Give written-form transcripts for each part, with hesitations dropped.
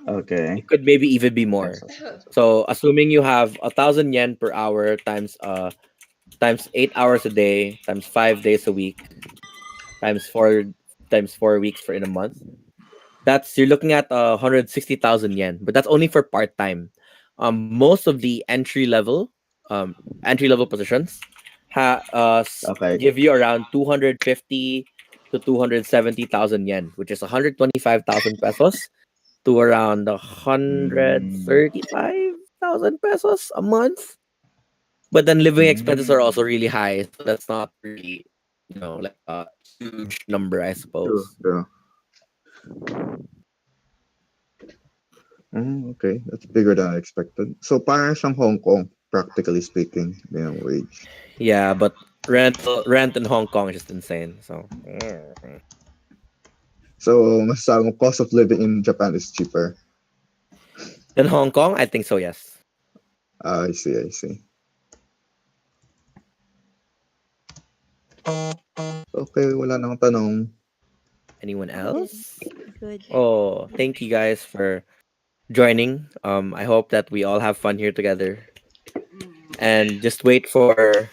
Okay. It could maybe even be more. Pesos. So assuming you have 1,000 yen per hour times 8 hours a day times 5 days a week times 4 weeks for in a month. That's you're looking at 160,000 yen, but that's only for part time. Most of the entry level positions Okay. give you around 250 to 270,000 yen, which is 125,000 pesos to around Mm, 135,000 pesos a month. But then living expenses are mm. also really high, so that's not really, like a huge number, I True, suppose. true. Okay. That's bigger than I expected. So parang siyang Hong Kong, practically speaking, yung wage. Yeah, but rent in Hong Kong is just insane. So So masasabi mo, cost of living in Japan is cheaper. in Hong Kong, I think so. Yes. I see, I see. Okay, wala nang tanong. Anyone else? Good. Oh, thank you guys for joining. I hope that we all have fun here together, and just wait for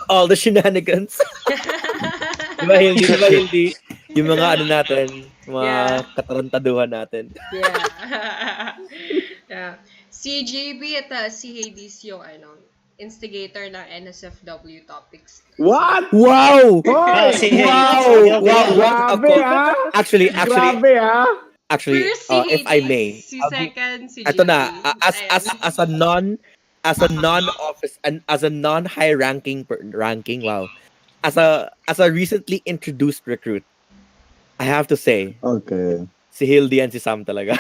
all the shenanigans. Diba, Hildy? Diba, Hildy? Yung mga ano natin, mga Yeah. katarantaduhan natin. Yeah. Yeah. Si JB at si Hades yung instigator ng NSFW topics. What? Wow! Hoy! Si Hades. Wow! Wow! Grabe ah! Actually, Grabe ah! First si if I Hades, may, si second si ito JB. na, as a non-office and as a non-high ranking, wow. As a recently introduced recruit, I have to say, Okay. si Hildy and si Sam talaga.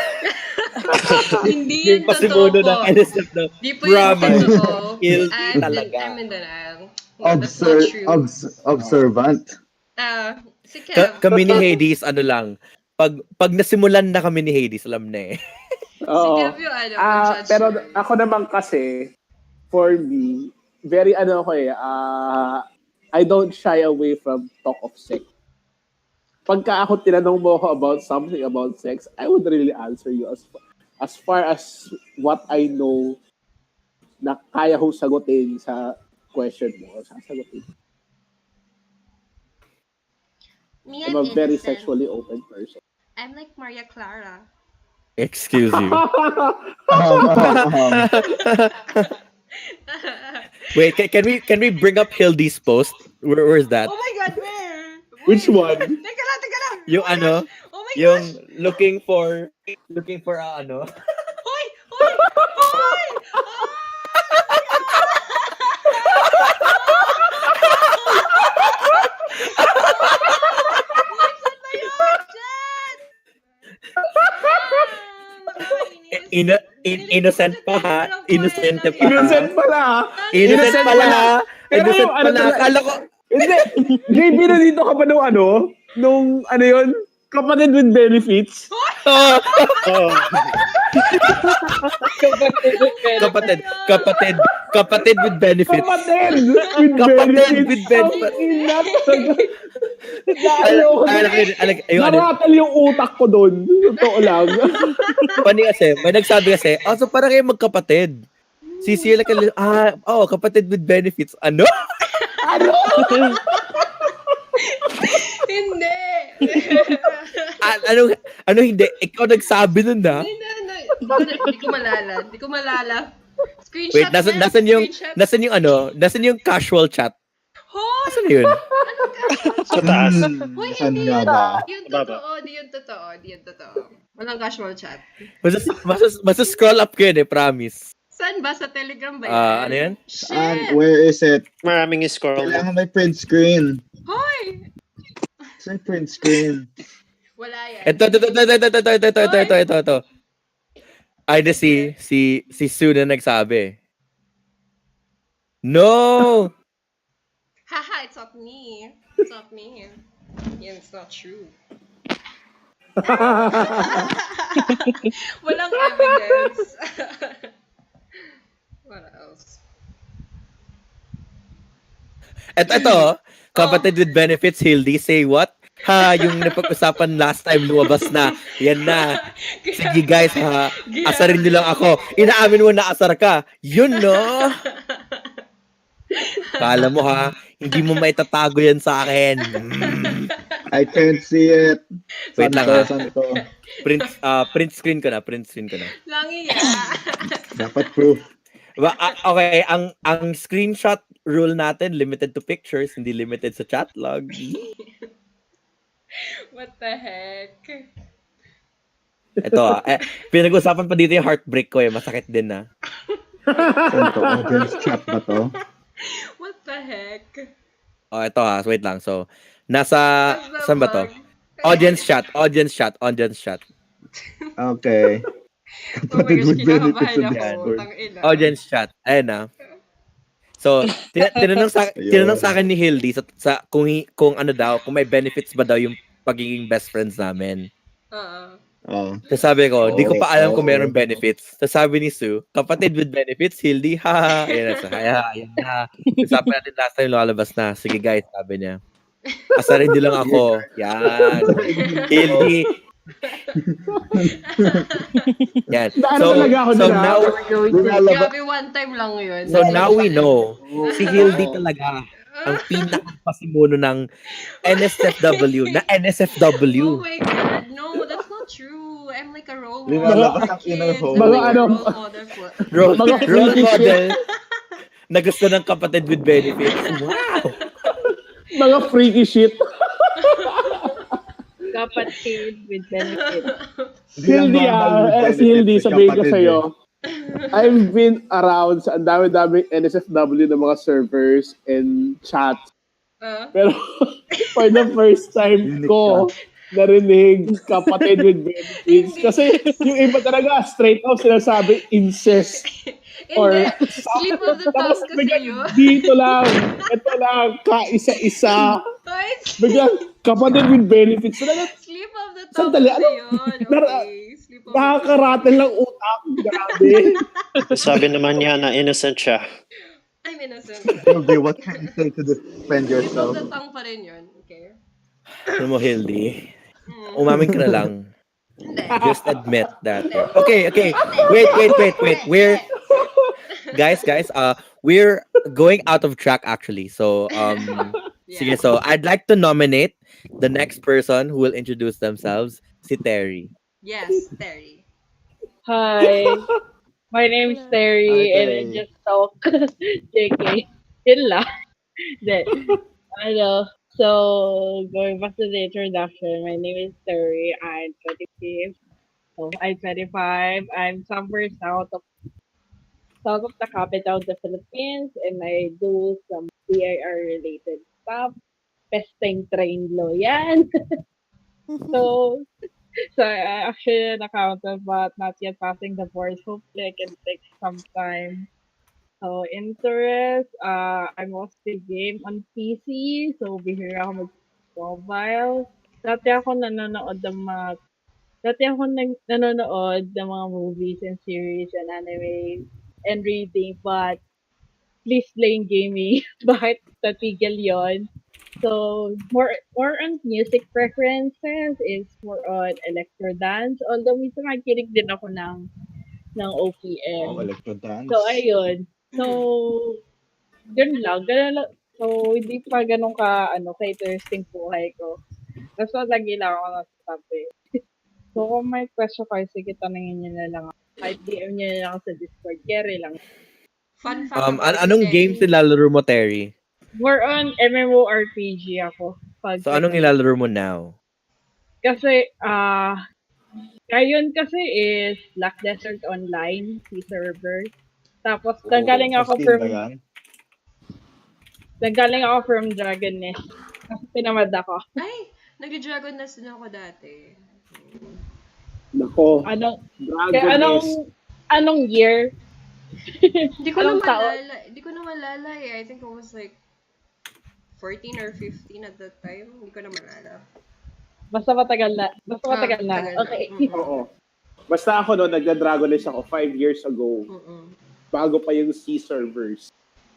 Hindi Yung yun pasimuno totoo ng po. NSF na Di po yun promise. totoo. Hildy I'm talaga. in denial. No, that's not true. Observant. Si Kev. Kami ni Hades, ano lang, pag nasimulan na kami ni Hades, alam na eh. Si Oo. Kev yung mag-judge Pero na. ako naman kasi, for me, very I don't shy away from talk of sex. Pagka ako tinanong mo ako about something about sex, I would really answer you as far as what I know na kaya ko sagutin sa question mo. Sasagutin. Me, I'm I'm a very innocent. sexually open person. I'm like Maria Clara. Excuse you. Wait, can we bring up Hildy's post? Where's that? Oh my God, where? Which one? Teka lang. Yung Oh my ano? gosh. Oh my Yung gosh. looking for ano? Hoy! Hoy! Hoy! Innocent pa ha. Innocent pa. Innocent pala ha? Innocent pala ha. Pero Innocent yung ano pala. talaga- Akala ko, Hindi. JB, nandito ka pa nung ano yun? Kapatid with benefits. oh, Oh. kapatid with benefits. Kapatid with Kapatid benefits. with benefits. Ang ina talaga. Ayoko Yung ano, Naratal yung utak ko doon. Totoo lang. funny kasi, may nagsabi kasi, so parang kayo magkapatid. Si Sila kapatid with benefits. Ano? Hindi. Ano hindi? Ikaw nagsabi nun na? Hindi ko malala. Screenshot. Wait, nasan yung casual chat? Hoy! Asan na yun? Sa taas. Hoy, Saan hindi nga yun. ba? Yung Baba. totoo. Di yun totoo. Walang casual chat. Basta scroll up ko yun promise. Saan ba? Sa Telegram ba yan? Ano yan? Shit! Where is it? Maraming scroll. Kailangan may print screen. Hoy! Saan print screen? Wala yan. Ito. Ay, si Sue na nagsabi. No! Haha, it's not me. Yeah, it's not true. Walang evidence. What else? Ito, kapatid with benefits, Hildy, say what? Ha, yung napag-usapan last time lumabas na. Yan na. Sige guys, ha. Asarin niyo lang ako. Inaamin mo na asar ka. Yun, no? Kala mo, ha? Hindi mo maitatago yan sa akin. I can't see it. Wait lang, ha. Santo. Print screen ko na. Langi ya. Dapat proof. Okay, ang screenshot rule natin limited to pictures, hindi limited sa chat log. What the heck? Ito pinag-usapan pa dito yung heartbreak ko masakit din na. Santo, audience chat ba to? What the heck? Ito wait lang. So, saan ba to? Audience chat. Okay. Oh my gosh, With benefits kinakabahan of ako. Discord. Tangina. Audience chat. Ayun na. So, tinanong sa akin ni Hildy kung ano daw, kung may benefits ba daw yung pagiging best friends namin. Tapos sabi ko, di ko pa alam kung meron benefits. Tapos sabi ni Sue, kapatid with benefits, Hildy, ha. Ayan na. Sabi natin last time lumalabas na. Sige guys, sabi niya. Asarin din lang ako. Yan. Hildy. Yan. So now, Grabe, one time lang yun. so now we know, si Hildy talaga ang pinakapasimuno ng NSFW na NSFW. Oh my God, no, that's not true. I'm like a role Lumalabas model. ang inner hole. Mga ano, Role Mga model na gusto ng kapatid with benefits. Wow! mga freaky shit. Kapatid with benefit. Hildy, sabihin ko sa'yo, I've been around sa ang dami-daming NSFW na mga servers and chats. Pero for the first time ko narinig kapatid with benefits. Kasi yung iba talaga straight up sinasabi incest. Or Slip of the tongue kasi yun. dito lang, ito lang, kaisa-isa. Guys, Biglang kapatid with benefits. Talaga, slip of the tongue Sandali, kasi yun. Okay, slip of the tongue. nakakaratel lang utak. Grabe. Sabi naman niya na innocent siya. I'm innocent. Hildy, what can you say to defend Slip of yourself? the tongue pa rin yun. Okay. Ano mo, Hildy? Umamin ka na lang. Just admit that. Okay. Wait. Guys, we're going out of track actually. So, sige, so I'd like to nominate the next person who will introduce themselves, si Terry. Yes, Terry. Hi, my name is Terry, and I just talk. JK. Yun lang. Then, so going back to the introduction, my name is Terry. I'm 25. So I'm 25. I'm somewhere south of the capital of the Philippines, and I do some BIR related stuff. Pesting train lo yan. so I actually an accountant but not yet passing the board. Hopefully I can take some time. So interest, I mostly game on PC. So bihira ako mag-mobile. Dati ako nanonood ng mga movies and series and anime and reading, but please playing gaming. Bakit tatigil yon? So more on music preferences is more on electro dance. Although minsan makikinig din ako ng OPM. Electro dance. So ayun. So ganun lang. So hindi pa ganun ka-interesting buhay ko. Basta lagi lang ako nasasabi. So kung may question kayo, sige tanongin niyo na lang ako. Kahit DM niyo na lang ako sa Discord. Carry lang. Fun fact about Anong Terry. games nilalaro mo, Terry? More on MMORPG ako. So anong nilalaro mo now? Kasi, ngayon kasi is Black Desert Online, si server. Tapos, nanggaling ako from Dragon Nest. Kasi pinamad ako. Ay, nag-Dragon Nest din ako dati. Nako. Anong year? Hindi ko na Anong taon? malala. Hindi ko na malala eh. I think I was like 14 or 15 at that time. Hindi ko na malala. Basta matagal na. Tagal na. Okay. Oo. Basta ako nagda-Dragon Age ako 5 years ago. Bago pa yung C servers.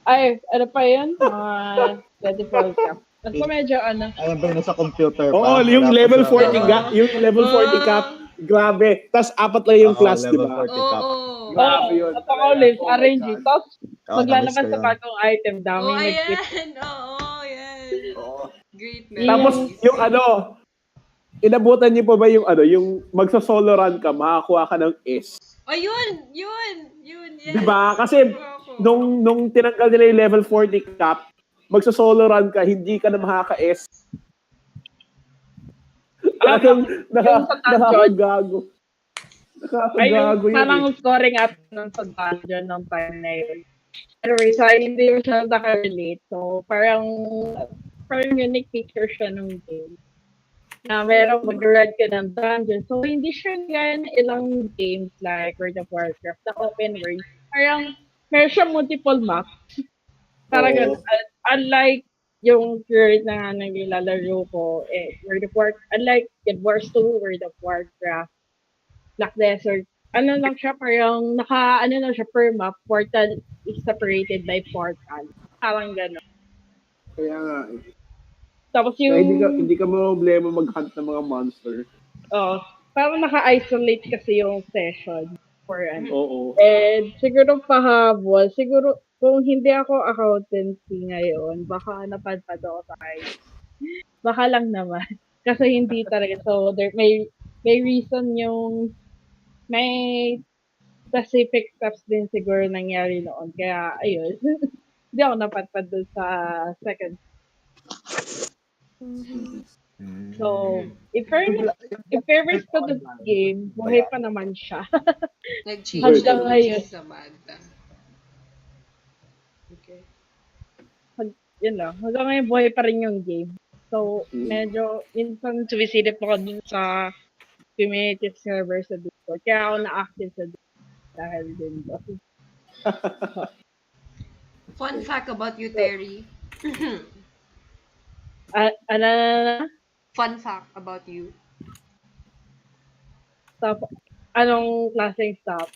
Ay, ano pa yun? 24 ka. Basta medyo Alam ba yung nasa computer pa? Oo, yung Wala pa level sa 40 ano. yung level 40 cap, grabe. Tapos 4 lang yung Oo, class, di level ba? 40 cap. Oo. Grabe yun. at ako ulit, Oh my RNG. God. Tapos, Oo, na-miss maglalabas ko sa yun. bagong item, Oh, daming nag-quit. ayan. Oo, yan. Oo. Great Tapos memories. yung inabutan niyo pa ba yung magsa-solo run ka, makakuha ka ng S. Oh, yun, yes. Di ba? Kasi Ako. nung tinanggal nila yung level 40 cap, magsa-solo run ka, hindi ka na makaka-S. Talagang Yung sa dungeon, nakakagago. ay yung Nakakagago yun parang eh. scoring at ng sa dungeon ng time na yun. Anyway, so hindi ko siya nakarelate. So, parang unique feature siya ng game. Na merong mag-run ka ng dungeon. So, hindi siya ganyan ilang games like World of Warcraft na open world. Parang meron siya multiple maps. Parang Oo. unlike yung current na nilalaro ko, World of Warcraft, unlike Guild Wars 2, World of Warcraft, Black Desert, lang siya, parang lang siya per map, portal is separated by portal. Parang gano'n. Kaya nga eh. Tapos Kaya yung, hindi ka problema mag-hunt ng mga monster. parang naka-isolate kasi yung session for Oo. And siguro pahabol, siguro kung hindi ako accountancy ngayon, baka napadpad ako sa IT. Baka lang naman. Kasi hindi talaga. So, may reason yung, may specific steps din siguro nangyari noon. Kaya, ayun. Hindi ako napadpad dun sa second. So, in fairness to the game, buhay pa naman siya. Nag-change Hanggang na ngayon. sa Magda. Okay. Yun lang. Hanggang ngayon, buhay pa rin yung game. So, medyo, minsan sumisilip ako dun sa community server sa Discord. Kaya ako na-active sa Discord dahil din doon. Fun fact about you, Terry. Fun fact about you. Stop. Anong klaseng stop?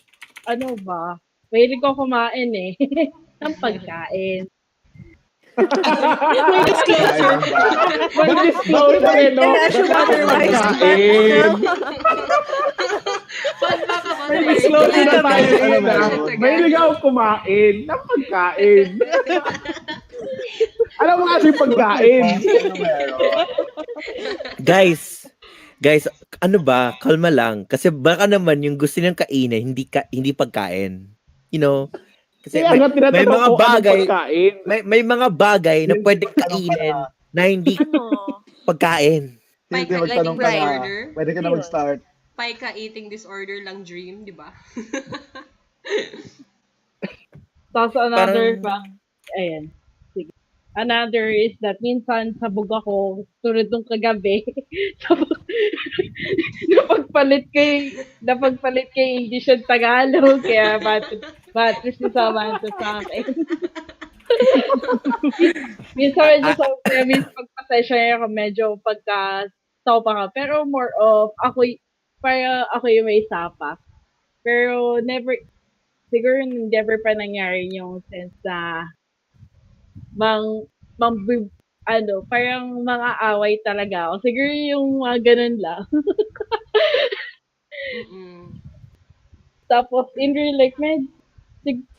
Ano ba? Mahilig ko kumain eh. Ng pagkain. May disclosure. May disclosure eh, no? International otherwise. Fun fact about May Terry. disclosure na tayo Ano ba na. yun? May ligaw kumain ng pagkain. Alam mo kasi pagkain. Guys, ano ba? Kalma lang. Kasi baka naman yung gusto nilang kainin, hindi pagkain. You know? Kasi Kaya nga may tinatanong mga ko anong bagay, pagkain. may mga bagay na pwedeng kainin na hindi pagkain. Hindi Paika magtanong eating ka na. disorder. Pwede ka na mag-start. Paika eating disorder lang dream, di ba? Tapos another Parang- fact, ayan. Sige. Another is that minsan sabog ako, tulad nung kagabi. napagpalit kay English at Tagalog, kaya batteries ni Samantha sa akin. Minsan medyo pagpasensya ako, medyo pagka-stop ako. Pero more of, ako yung may sapa. Pero siguro never pa nangyari yung sense na parang mga away talaga ako. Siguro yung mga ganun lang. Tapos, in real life,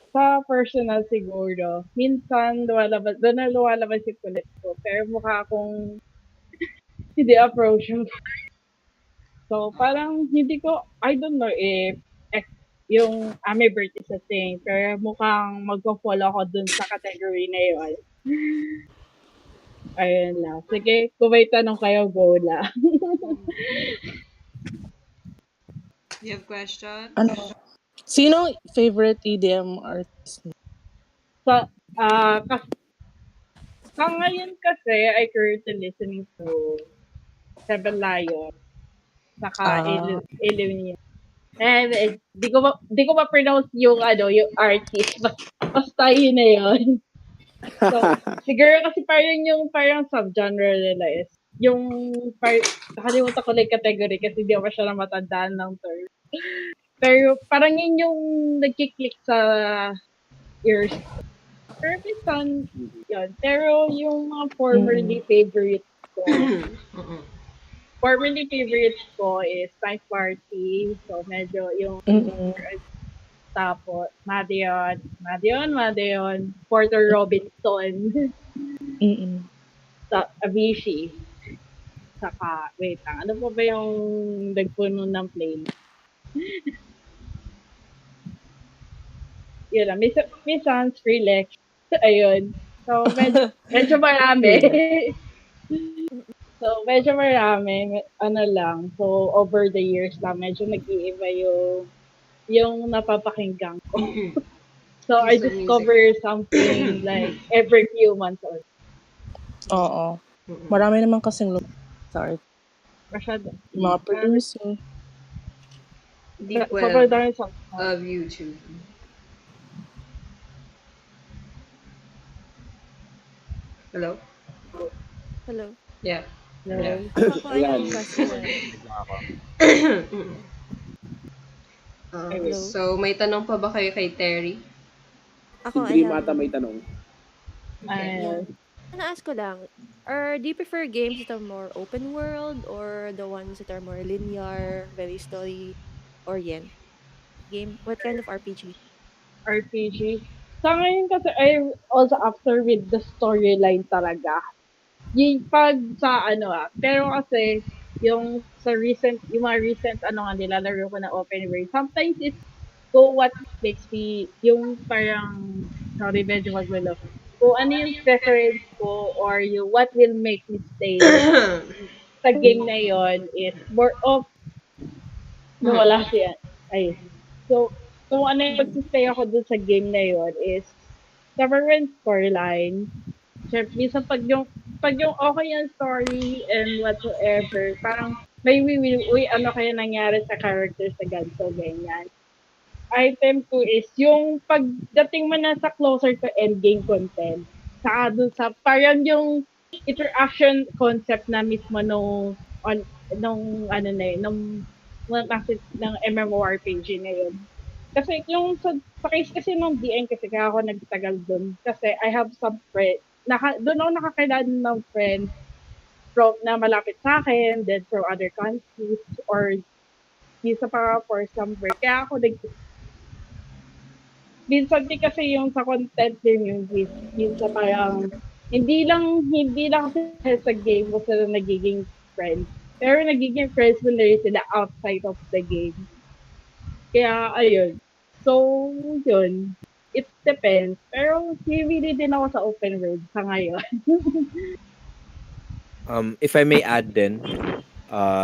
sa personal siguro, minsan doon na lumalabas yung kulit ko. Pero mukha akong hindi approachable. So, parang I don't know if yung ambivert is a thing, pero mukhang magpo-follow ako dun sa category na yun. Ayun lang. Sige, kung may tanong kayo, go lang. You have question? Sino favorite EDM artist? Sa ngayon kasi, I currently listening to Seven Lion, saka Illuminate. Di ko ma-pronounce yung artist. Basta yun na yun. So, siguro kasi parang subgenre nila is yung nakalimutan ko like category kasi di ako siya na matandaan ng term. Pero parang yun yung nagkiklik sa ears. Pero minsan, yun. Pero yung mga formerly favorites ko, Mm-mm. is Night Party. So, medyo yung Mm-mm. tapos, Madeon, Porter Robinson, Mm-mm. Avicii, saka, wait lang, ano pa ba yung nagpuno ng playlist? Yun lang, minsan, Skrillex, ayun. So, medyo marami. So, medyo marami, ano lang, so, over the years lang, medyo nag-iiba yung napapakinggan ko. So, I Taste of music. discover something like every few months or Oo. Mm-mm. Marami naman kasing sa art. masyado. Yung mga producer. Deep Sobrang web dami sa of YouTube. Hello? Hello. Yeah. no. Ako, I have Ayan. a question. Mm. Ayun. Hello. So, may tanong pa ba kayo kay Terry? Si Ako, I Dream have... ata may tanong. Okay. Yeah. Ayun. Na-ask ko lang, do you prefer games that are more open world or the ones that are more linear, very story orient? Game? What kind of RPG? RPG. Sa ngayon kasi, I also after with the storyline talaga. Yung pag sa ano pero kasi, yung mga recent ano nga nilalaro ko na open world, sometimes it's go what makes me, yung parang, sorry, medyo magmalo. Kung ano yung preference ko or yung what will make me stay sa game na yon is more of nawala siya. Ay. So, kung ano yung Mm-mm. magsistay ako dun sa game na yon is the current storyline. Siyempre, minsan pag yung okay yung story and whatsoever, parang uy, ano kaya nangyari sa characters sa ganito, ganyan. Item 2 is yung pagdating mo na sa closer to endgame content, saka dun sa parang yung interaction concept na mismo nung ano na yun, ng MMORPG na yun. Kasi yung sa case kasi ng DN kasi kaya ako nagtagal dun kasi I have some friends, doon ako nakakilala ng friends from na malapit sa akin, then from other countries or isa pa for some break. Kaya ako minsan din kasi yung sa content din yung minsan parang hindi lang kasi sa game mo sila nagiging friends. Pero nagiging friends mo na rin sila outside of the game. Kaya ayun. So, yun. It depends. Pero really din ako sa open world sa ngayon. If I may add then,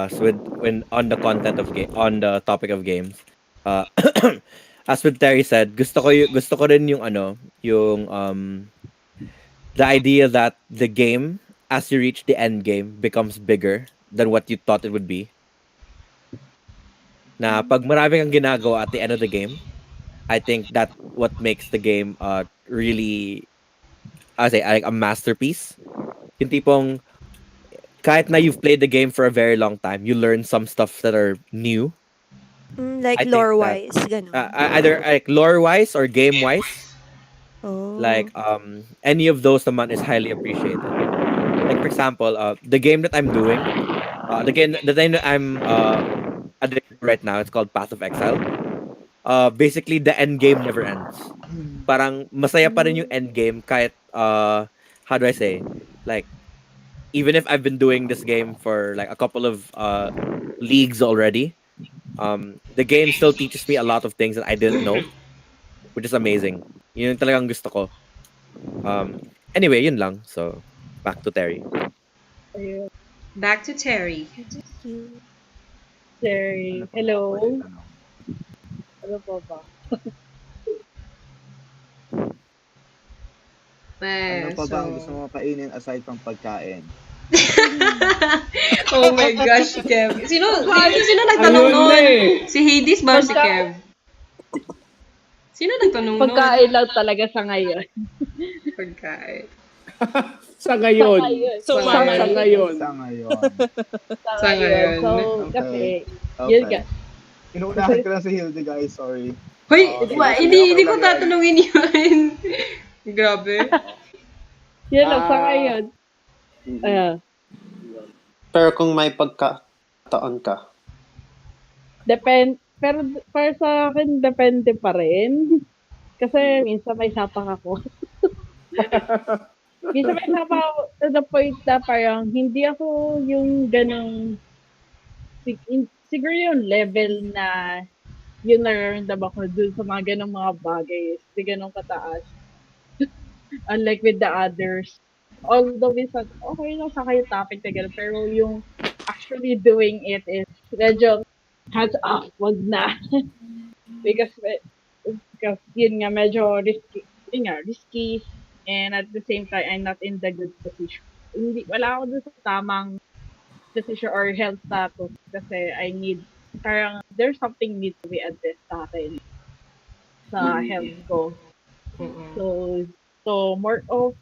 so when on the content of game, on the topic of games, uh, as with Terry said, gusto ko rin yung ano, yung the idea that the game as you reach the end game becomes bigger than what you thought it would be. Na pag marami kang ginagawa at the end of the game, I think that what makes the game really, I say, like a masterpiece. Yung tipong kahit na you've played the game for a very long time, you learn some stuff that are new. Like I think that lore-wise, ganon. either like lore wise or game wise, Oh. like any of those naman is highly appreciated. Like for example, the game that I'm doing, the game that I'm addicted to right now, it's called Path of Exile. Basically the end game never ends. Parang masaya pa rin yung end game kahit how do I say, like even if I've been doing this game for like a couple of leagues already, the game still teaches me a lot of things that I didn't know, which is amazing. Yun yung talagang gusto ko. Anyway, yun lang. So, back to Terry. Ayun. Back to Terry. Thank you. Sorry. Hello. Ano pa ba? Ano pa ba ang So... gusto mo kainin aside from pagkain? oh my gosh, Kev. Sino nagtanong Ayun nun? na eh. Si Hades ba si Kev? Sino nagtanong nun? Pagkain lang talaga sa ngayon. Pagkain. Sa ngayon. So, Sa ngayon. Sa ngayon. Sa ngayon. So, Okay. kasi, Okay. yun nga. Inuunahan ko lang si Hilde, guys. Sorry. Hoy, Okay, hindi ko lang yan. tatanungin yun. Grabe. Yun lang, sa Ah, ngayon. mhm. Yun. Pero kung may pagkataon ka, Pero para sa akin, depende pa rin. Kasi minsan may sapang ako. Minsan may sapang ako to the point na parang hindi ako yung ganong, siguro yung level na yung nararamdaman ko dun sa mga ganong mga bagay is di ganong kataas. Unlike with the others. Although minsan, okay lang sa kayo topic na gano'n, pero yung actually doing it is medyo hands off, wag na. because, because yun nga, medyo risky. Yun nga, risky. And at the same time, I'm not in the good position. Hindi, wala ako dun sa tamang position or health status kasi I need, parang there's something need to be addressed sa akin sa health Mhm. ko. Mm-mm. So more of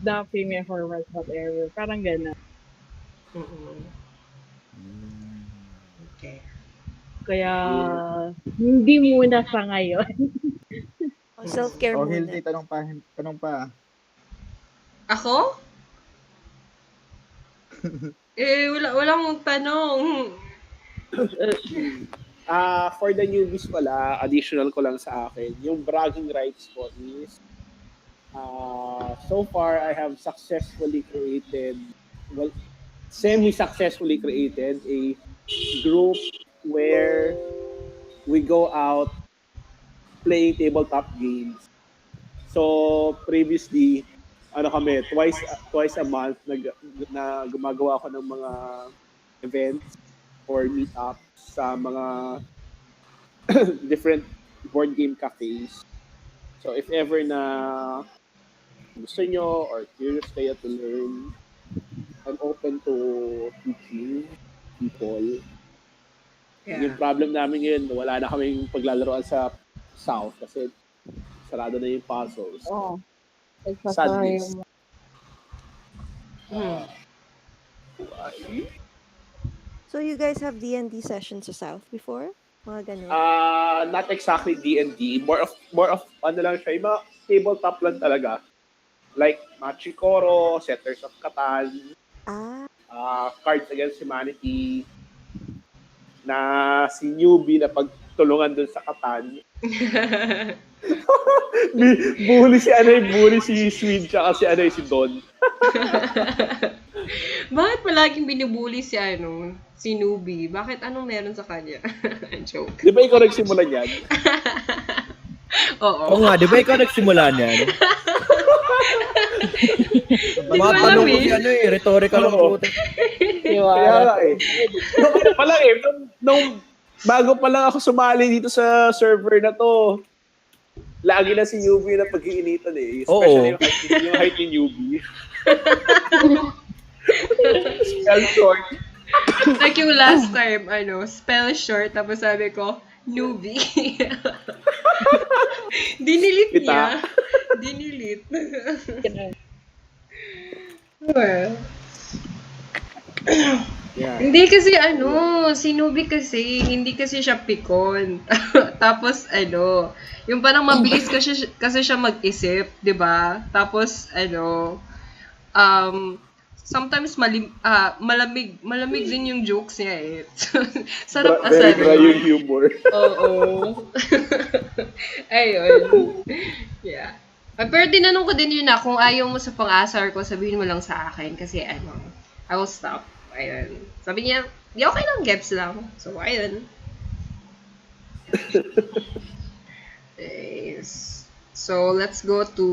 the female hormones, whatever. Parang gano'n. Mm-mm. Okay. Kaya, Yeah. hindi muna sa ngayon. Self-care Oh, muna. Hildy, tanong pa. Ako? Wala mong tanong. For the newbies pala, additional ko lang sa akin, yung bragging rights ko is, so far I have successfully created, well, semi-successfully created a group where we go out playing tabletop games. So previously, twice a month na gumagawa ako ng mga events or meetups sa mga different board game cafes. So if ever na gusto nyo or curious kayo to learn, I'm open to teaching people. Yung Yeah. problem namin ngayon, wala na kaming paglalaroan sa South kasi sarado na yung puzzles. Oo. Nagsasara Sadness. yung Hmm. So you guys have D&D sessions sa South before? Mga ganun. Not exactly D&D. More of ano lang siya, yung mga tabletop lang talaga. Like Machikoro, Settlers of Catan, Ah, Cards Against Humanity, na si newbie na pagtulungan dun sa Catan. bully si Swede tsaka si Don. Bakit palaging binubuli si Nubi? Bakit anong meron sa kanya? Joke. Di ba ikaw nagsimula niyan? Oo. Oo nga, di ba ikaw nagsimula niyan? Hindi ko Mga alam tanong ko eh. si rhetorical ang Oo. puta. Kaya nga eh. Nung ano pa lang eh, nung bago pa lang ako sumali dito sa server na to, lagi na si Yubi na pag-iinitan eh. Especially yung height ni Yubi. Spell short. Like yung last time, spell short, tapos sabi ko, Nubi. Dinilit niya. Dinilit. Well. Yeah. Hindi kasi si Nubi kasi, hindi kasi siya pikon. Tapos yung parang mabilis kasi siya mag-isip, 'di ba? Tapos sometimes malamig din yung jokes niya eh. Sarap Very dry asarin. yung humor. Oo. Ayun. Yeah. Pero tinanong ko din yun kung ayaw mo sa pang-asar ko, sabihin mo lang sa akin kasi I will stop. Ayun. Sabi niya, di okay lang, Gebs lang. So, ayun. Yes. So, let's go to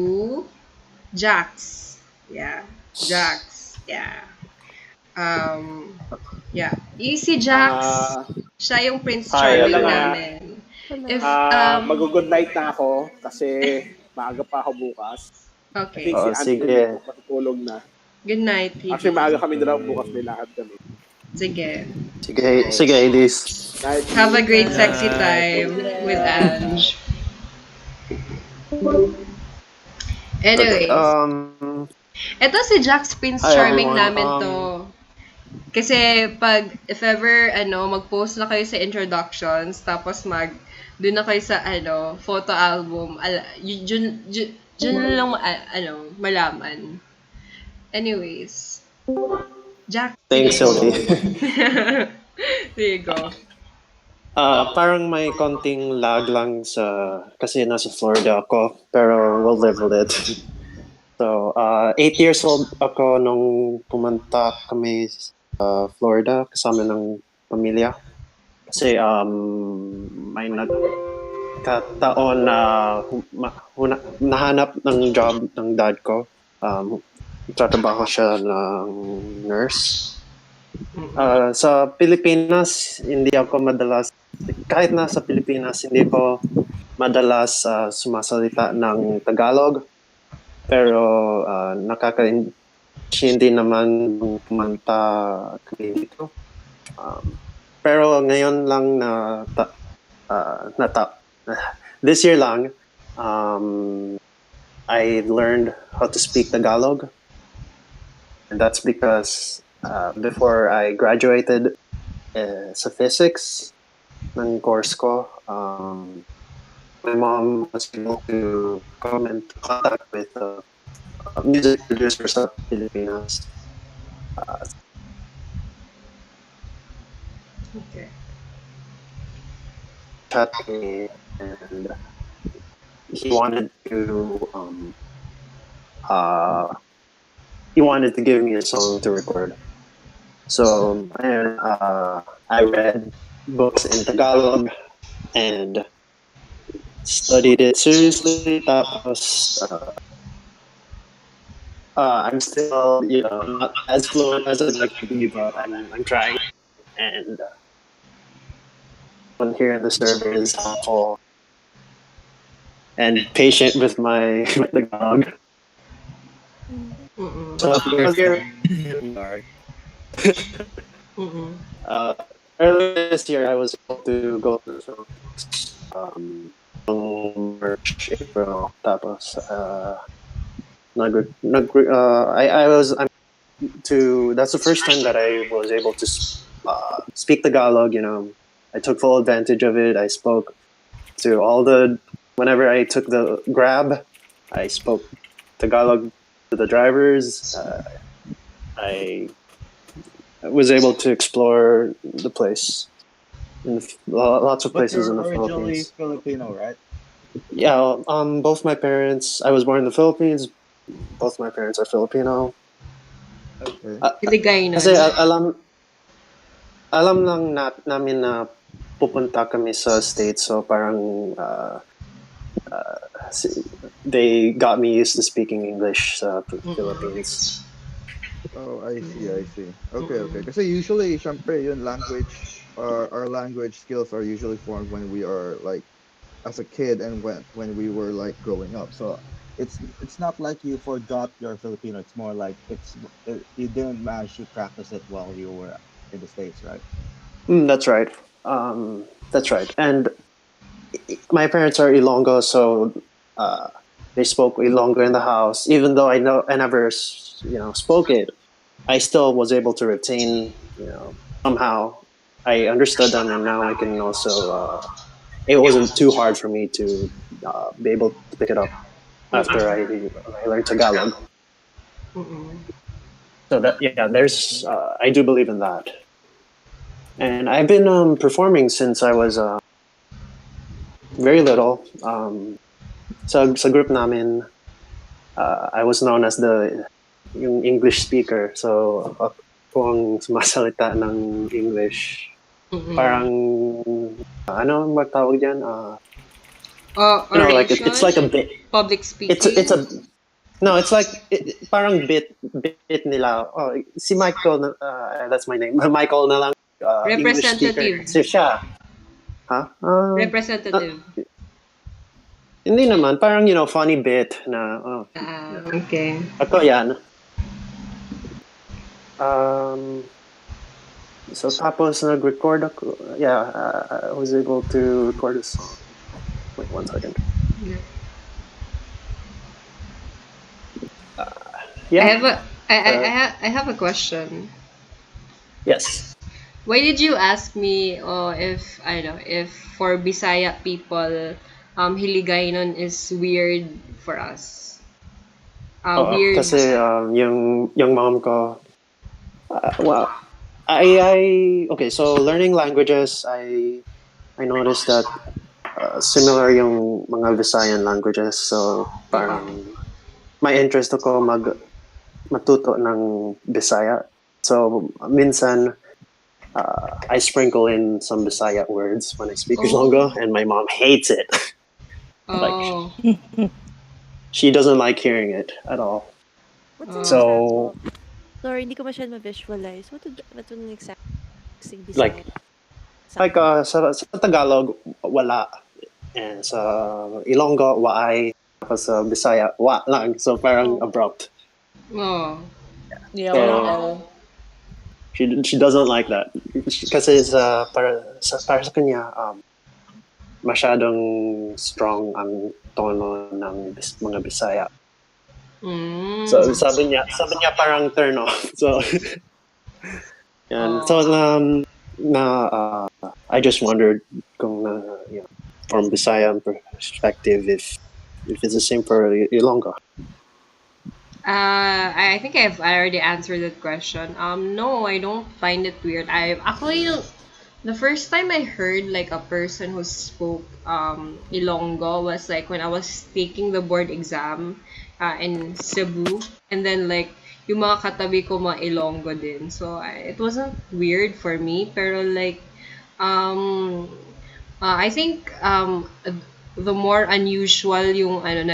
Jax. Yeah. Jax. Yeah. Yeah. Easy Jax. Siya yung Prince Hi, Charming hello. namin. If, Mag-good night na ako kasi maaga pa ako bukas. I okay. think si sige. Anthony matutulog na. Good night, Actually, maaga kami na bukas, may lakad kami. Sige. Sige, Edis. Night. Have a great sexy time with Ange. Anyways, eto si Jax Prince Hi, Charming everyone. namin to. Kasi if ever mag-post na kayo sa introductions, tapos doon na kayo sa photo album, Diyan na lang malaman. Anyways, Jack, sige. Thanks, Sylvie. There you go. Parang may konting lag lang kasi nasa Florida ako, pero we'll live with it. So, 8 years old ako nung pumunta kami sa Florida kasama ng pamilya. Kasi may nagkataon na nahanap ng job ng dad ko. Tatrabaho siya ng nurse. Sa Pilipinas, hindi ako madalas, kahit nasa Pilipinas, hindi ko madalas sumasalita ng Tagalog. Pero nakaka-hindi naman nung pumunta kami dito. Pero ngayon lang this year lang, I learned how to speak Tagalog. And that's because before I graduated sa physics ng course ko, my mom was able to come into contact with music producers sa Pilipinas. Okay. Chat me, and he wanted to give me a song to record. So I read books in Tagalog and studied it seriously. Tapos I'm still, not as fluent as I'd like to be, but I'm trying. And everyone here in the server is helpful and patient with my Tagalog. So earlier, earlier this year, I was able to go to the Philippines. March, April, tapos that's the first time that I was able to speak Tagalog. I took full advantage of it. I spoke to whenever I took the Grab, I spoke Tagalog to the drivers. I was able to explore the place. Lots of places in the originally Philippines. Filipino, right? Yeah, both my parents. I was born in the Philippines. Both my parents are Filipino. Okay. Iligay na. Kasi alam lang namin na pupunta kami sa States, so parang they got me used to speaking English sa Philippines. Oh, I see. Okay. Kasi usually, syempre, yun language, our language skills are usually formed when we are like as a kid and when we were like growing up. So it's not like you forgot your Filipino. It's more like you didn't manage to practice it while you were in the States, right? That's right. That's right. And my parents are Ilonggo, so they spoke Ilonggo in the house. Even though I never spoke it, I still was able to retain. Somehow I understood them, and now I can also. It wasn't too hard for me to be able to pick it up after I learned Tagalog. So there's I do believe in that, and I've been performing since I was very little. Sa group namin, I was known as yung English speaker. So ako ang sumasalita ng English. Parang ano magtawag diyan? Like it's like a bit public speaking. It's like parang bit nila. Oh, si Michael, that's my name. Michael na lang. Representative. Si siya. Ha? Representative. Hindi naman, parang funny bit na. Okay. Ako yan. So tapos nag-record ako. Yeah, I was able to record a song. Wait 1 second. Yeah. I have a question. Yes. Why did you ask me if for Bisaya people Hiligay nun is weird for us. Oo, Weird. kasi yung mom ko, well, I okay, so learning languages, I noticed that similar yung mga Visayan languages. So parang may interest ako matuto ng Bisaya. So minsan I sprinkle in some Bisaya words when I speak Ilonggo, and my mom hates it. Like Oh. she doesn't like hearing it at all. What's an So example? Sorry, hindi ko masyadong ma-visualize. What would an example say like Bisaya? Example. sa Tagalog wala, and sa Ilonggo waay, tapos sa Bisaya wa lang. So parang Oh. abrupt. Oh. Yeah, So walang L. she doesn't like that kasi para sa kanya masyadong strong ang tono ng mga Bisaya. So sabi niya parang turn off. So yan. So I just wondered kung from Bisaya perspective if it's the same for Ilonggo. I think I already answered that question. No, I don't find it weird. I actually the first time I heard like a person who spoke Ilonggo was like when I was taking the board exam in Cebu, and then like yung mga katabi ko mga Ilonggo din. So it wasn't weird for me, pero like I think the more unusual yung naririnig